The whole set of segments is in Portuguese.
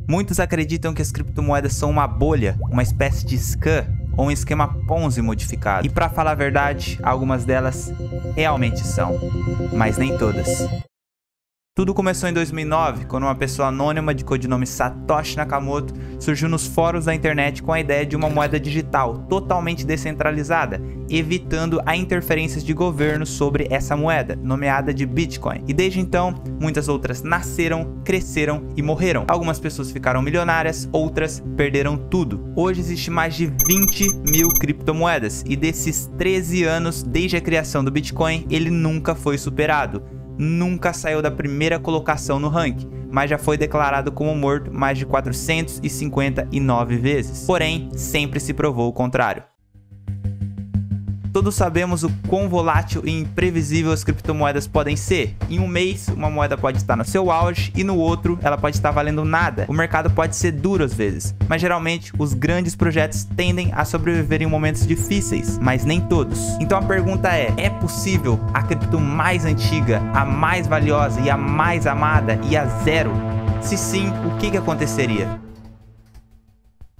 Muitos acreditam que as criptomoedas são uma bolha, uma espécie de scam ou um esquema Ponzi modificado. E para falar a verdade, algumas delas realmente são, mas nem todas. Tudo começou em 2009, quando uma pessoa anônima de codinome Satoshi Nakamoto surgiu nos fóruns da internet com a ideia de uma moeda digital totalmente descentralizada, evitando a interferências de governo sobre essa moeda, nomeada de Bitcoin. E desde então, muitas outras nasceram, cresceram e morreram. Algumas pessoas ficaram milionárias, outras perderam tudo. Hoje existe mais de 20 mil criptomoedas e desses 13 anos desde a criação do Bitcoin, ele nunca foi superado. Nunca saiu da primeira colocação no ranking, mas já foi declarado como morto mais de 459 vezes. Porém, sempre se provou o contrário. Todos sabemos o quão volátil e imprevisível as criptomoedas podem ser. Em um mês, uma moeda pode estar no seu auge e no outro, ela pode estar valendo nada. O mercado pode ser duro às vezes, mas geralmente os grandes projetos tendem a sobreviver em momentos difíceis, mas nem todos. Então a pergunta é possível a cripto mais antiga, a mais valiosa e a mais amada e a zero? Se sim, o que aconteceria?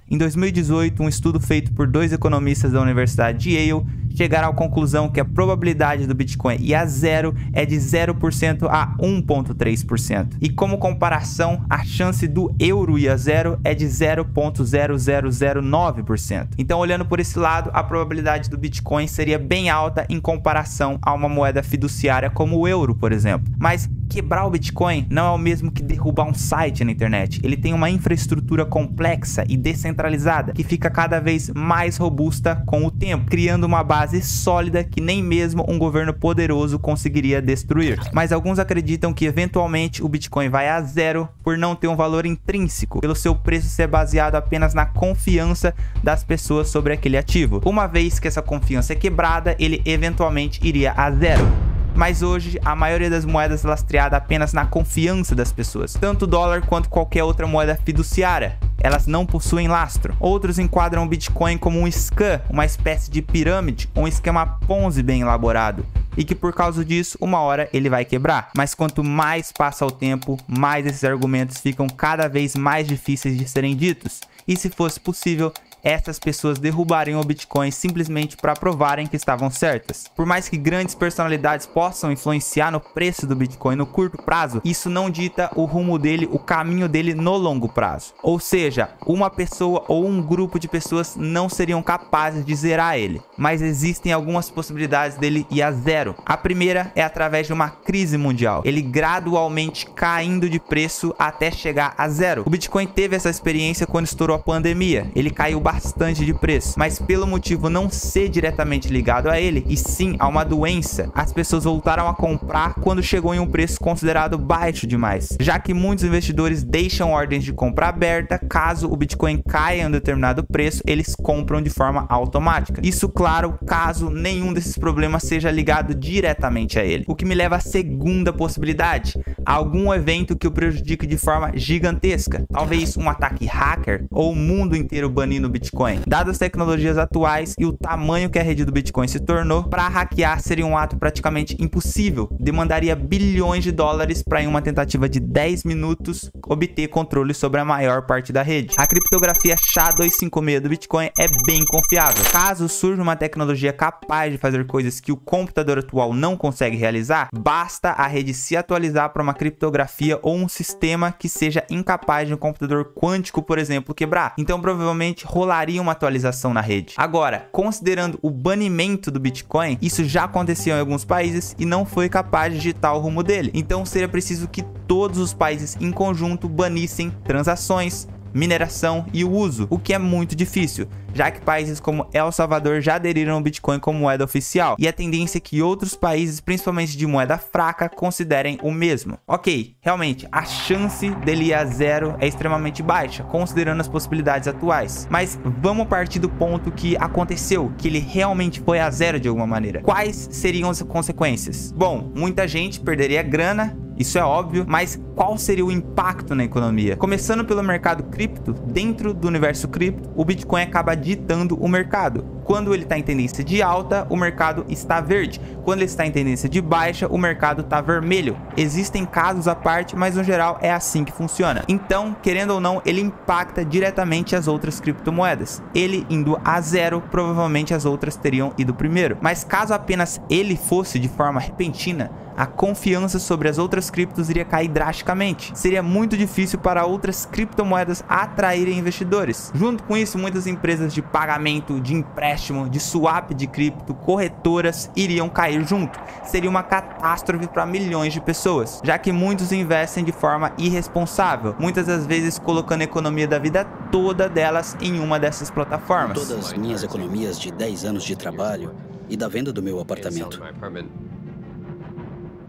Em 2018, um estudo feito por 2 economistas da Universidade de Yale chegaram à conclusão que a probabilidade do Bitcoin ir a zero é de 0% a 1,3%. E como comparação, a chance do euro ir a zero é de 0,0009%. Então, olhando por esse lado, a probabilidade do Bitcoin seria bem alta em comparação a uma moeda fiduciária como o euro, por exemplo. Mas quebrar o Bitcoin não é o mesmo que derrubar um site na internet. Ele tem uma infraestrutura complexa e descentralizada que fica cada vez mais robusta com o tempo, criando uma base sólida que nem mesmo um governo poderoso conseguiria destruir. Mas alguns acreditam que eventualmente o Bitcoin vai a zero por não ter um valor intrínseco, pelo seu preço ser baseado apenas na confiança das pessoas sobre aquele ativo. Uma vez que essa confiança é quebrada, ele eventualmente iria a zero. Mas hoje, a maioria das moedas é lastreada apenas na confiança das pessoas. Tanto o dólar quanto qualquer outra moeda fiduciária. Elas não possuem lastro. Outros enquadram o Bitcoin como um scam, uma espécie de pirâmide, um esquema Ponzi bem elaborado. E que por causa disso, uma hora ele vai quebrar. Mas quanto mais passa o tempo, mais esses argumentos ficam cada vez mais difíceis de serem ditos. E se fosse possível, essas pessoas derrubariam o Bitcoin simplesmente para provarem que estavam certas. Por mais que grandes personalidades possam influenciar no preço do Bitcoin no curto prazo, isso não dita o rumo dele, o caminho dele no longo prazo. Ou seja, uma pessoa ou um grupo de pessoas não seriam capazes de zerar ele. Mas existem algumas possibilidades dele ir a zero. A primeira é através de uma crise mundial, ele gradualmente caindo de preço até chegar a zero. O Bitcoin teve essa experiência quando estourou a pandemia. Ele caiu bastante de preço, mas pelo motivo não ser diretamente ligado a ele, e sim a uma doença, as pessoas voltaram a comprar quando chegou em um preço considerado baixo demais, já que muitos investidores deixam ordens de compra aberta. Caso o Bitcoin caia em um determinado preço, eles compram de forma automática. Isso, claro, caso nenhum desses problemas seja ligado diretamente a ele. O que me leva à segunda possibilidade: algum evento que o prejudique de forma gigantesca, talvez um ataque hacker ou o mundo inteiro banindo o Bitcoin. Dadas as tecnologias atuais e o tamanho que a rede do Bitcoin se tornou, para hackear seria um ato praticamente impossível. Demandaria bilhões de dólares para, em uma tentativa de 10 minutos, obter controle sobre a maior parte da rede. A criptografia SHA-256 do Bitcoin é bem confiável. Caso surja uma tecnologia capaz de fazer coisas que o computador atual não consegue realizar, basta a rede se atualizar para uma criptografia ou um sistema que seja incapaz de um computador quântico, por exemplo, quebrar. Então provavelmente rolaria uma atualização na rede. Agora, considerando o banimento do Bitcoin, isso já aconteceu em alguns países e não foi capaz de ditar o rumo dele. Então seria preciso que todos os países em conjunto banissem transações, mineração e o uso, o que é muito difícil, já que países como El Salvador já aderiram ao Bitcoin como moeda oficial, e a tendência é que outros países, principalmente de moeda fraca, considerem o mesmo. Ok, realmente, a chance dele ir a zero é extremamente baixa, considerando as possibilidades atuais. Mas vamos partir do ponto que aconteceu, que ele realmente foi a zero de alguma maneira. Quais seriam as consequências? Bom, muita gente perderia grana, isso é óbvio, mas qual seria o impacto na economia? Começando pelo mercado cripto, dentro do universo cripto, o Bitcoin acaba ditando o mercado. Quando ele está em tendência de alta, o mercado está verde. Quando ele está em tendência de baixa, o mercado está vermelho. Existem casos à parte, mas no geral é assim que funciona. Então, querendo ou não, ele impacta diretamente as outras criptomoedas. Ele indo a zero, provavelmente as outras teriam ido primeiro. Mas caso apenas ele fosse de forma repentina, a confiança sobre as outras criptos iria cair drasticamente. Seria muito difícil para outras criptomoedas atraírem investidores. Junto com isso, muitas empresas de pagamento, de empréstimo, de swap de cripto, corretoras iriam cair junto. Seria uma catástrofe para milhões de pessoas, já que muitos investem de forma irresponsável, muitas das vezes colocando a economia da vida toda delas em uma dessas plataformas. Todas as minhas economias de 10 anos de trabalho e da venda do meu apartamento,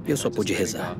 eu só pude rezar.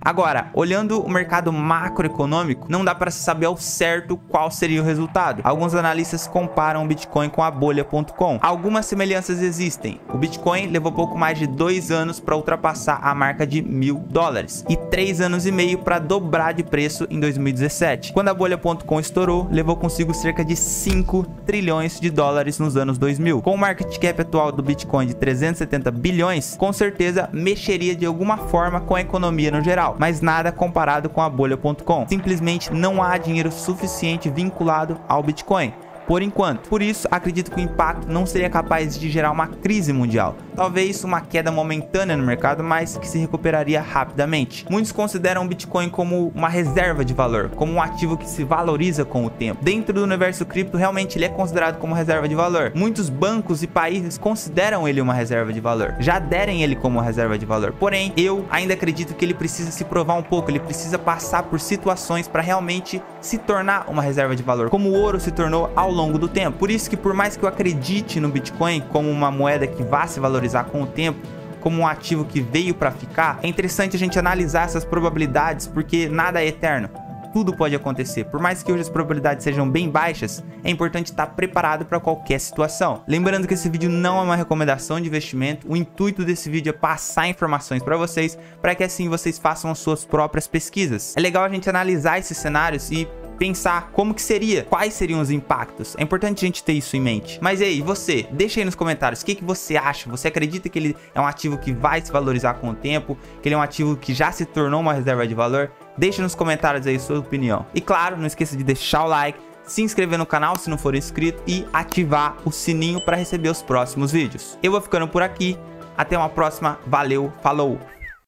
Agora, olhando o mercado macroeconômico, não dá para saber ao certo qual seria o resultado. Alguns analistas comparam o Bitcoin com a bolha.com. Algumas semelhanças existem. O Bitcoin levou pouco mais de 2 anos para ultrapassar a marca de $1.000 e 3 anos e meio para dobrar de preço em 2017. Quando a bolha.com estourou, levou consigo cerca de 5 trilhões de dólares nos anos 2000. Com o market cap atual do Bitcoin de 370 bilhões, com certeza mexeria de alguma forma com a economia no geral, mas nada comparado com a bolha.com. Simplesmente não há dinheiro suficiente vinculado ao Bitcoin, por enquanto. Por isso, acredito que o impacto não seria capaz de gerar uma crise mundial. Talvez uma queda momentânea no mercado, mas que se recuperaria rapidamente. Muitos consideram o Bitcoin como uma reserva de valor, como um ativo que se valoriza com o tempo. Dentro do universo cripto, realmente ele é considerado como reserva de valor. Muitos bancos e países consideram ele uma reserva de valor, já derem ele como reserva de valor. Porém, eu ainda acredito que ele precisa se provar um pouco, ele precisa passar por situações para realmente se tornar uma reserva de valor, como o ouro se tornou ao longo do tempo. Por isso que, por mais que eu acredite no Bitcoin como uma moeda que vá se valorizar com o tempo, como um ativo que veio para ficar, é interessante a gente analisar essas probabilidades, porque nada é eterno. Tudo pode acontecer. Por mais que hoje as probabilidades sejam bem baixas, é importante estar preparado para qualquer situação. Lembrando que esse vídeo não é uma recomendação de investimento. O intuito desse vídeo é passar informações para vocês, para que assim vocês façam as suas próprias pesquisas. É legal a gente analisar esses cenários e pensar como que seria, quais seriam os impactos. É importante a gente ter isso em mente. Mas e aí, você? Deixa aí nos comentários o que você acha. Você acredita que ele é um ativo que vai se valorizar com o tempo? Que ele é um ativo que já se tornou uma reserva de valor? Deixa nos comentários aí sua opinião. E claro, não esqueça de deixar o like, se inscrever no canal se não for inscrito e ativar o sininho para receber os próximos vídeos. Eu vou ficando por aqui. Até uma próxima. Valeu, falou!